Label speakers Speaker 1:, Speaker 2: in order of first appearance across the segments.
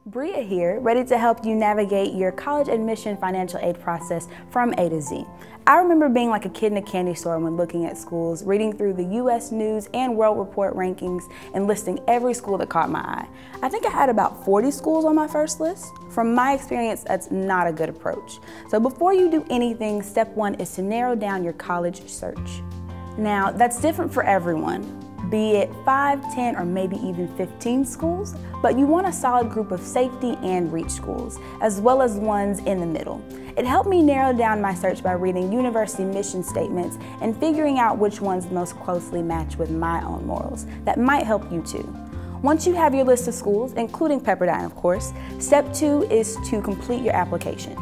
Speaker 1: Bria here, ready to help you navigate your college admission financial aid process from A to Z. I remember being like a kid in a candy store when looking at schools, reading through the US News and World Report rankings and listing every school that caught my eye. I think I had about 40 schools on my first list. From my experience, that's not a good approach. So before you do anything, step one is to narrow down your college search. Now, that's different for everyone, be it 5, 10, or maybe even 15 schools, but you want a solid group of safety and reach schools, as well as ones in the middle. It helped me narrow down my search by reading university mission statements and figuring out which ones most closely match with my own morals. That might help you too. Once you have your list of schools, including Pepperdine of course, step 2 is to complete your application.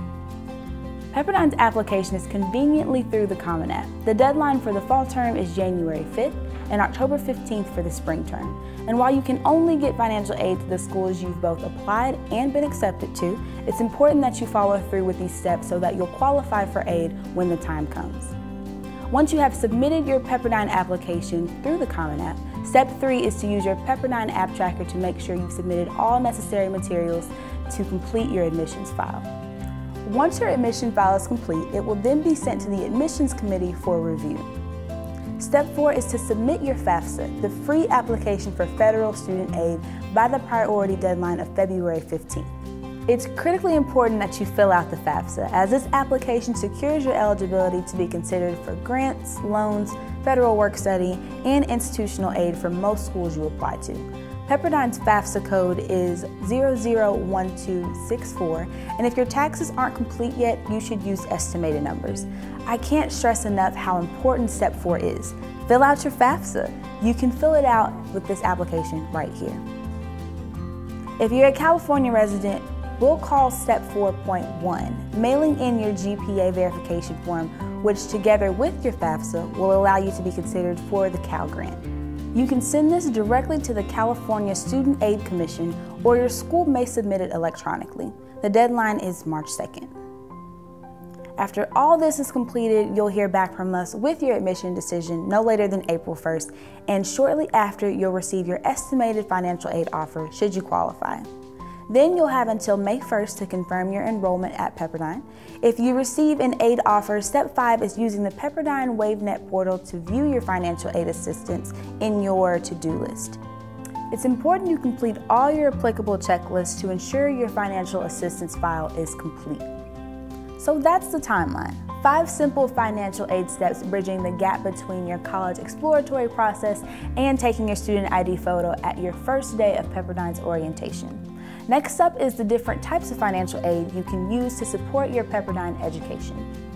Speaker 1: Pepperdine's application is conveniently through the Common App. The deadline for the fall term is January 5th and October 15th for the spring term. And while you can only get financial aid to the schools you've both applied and been accepted to, it's important that you follow through with these steps so that you'll qualify for aid when the time comes. Once you have submitted your Pepperdine application through the Common App, step 3 is to use your Pepperdine app tracker to make sure you've submitted all necessary materials to complete your admissions file. Once your admission file is complete, it will then be sent to the admissions committee for review. Step 4 is to submit your FAFSA, the free application for federal student aid, by the priority deadline of February 15th. It's critically important that you fill out the FAFSA, as this application secures your eligibility to be considered for grants, loans, federal work study, and institutional aid for most schools you apply to. Pepperdine's FAFSA code is 001264, and if your taxes aren't complete yet, you should use estimated numbers. I can't stress enough how important step 4 is. Fill out your FAFSA. You can fill it out with this application right here. If you're a California resident, we'll call step 4.1, mailing in your GPA verification form, which together with your FAFSA will allow you to be considered for the Cal Grant. You can send this directly to the California Student Aid Commission, or your school may submit it electronically. The deadline is March 2nd. After all this is completed, you'll hear back from us with your admission decision no later than April 1st, and shortly after you'll receive your estimated financial aid offer should you qualify. Then you'll have until May 1st to confirm your enrollment at Pepperdine. If you receive an aid offer, step 5 is using the Pepperdine Wavenet portal to view your financial aid assistance in your to-do list. It's important you complete all your applicable checklists to ensure your financial assistance file is complete. So that's the timeline. 5 simple financial aid steps bridging the gap between your college exploratory process and taking your student ID photo at your first day of Pepperdine's orientation. Next up is the different types of financial aid you can use to support your Pepperdine education.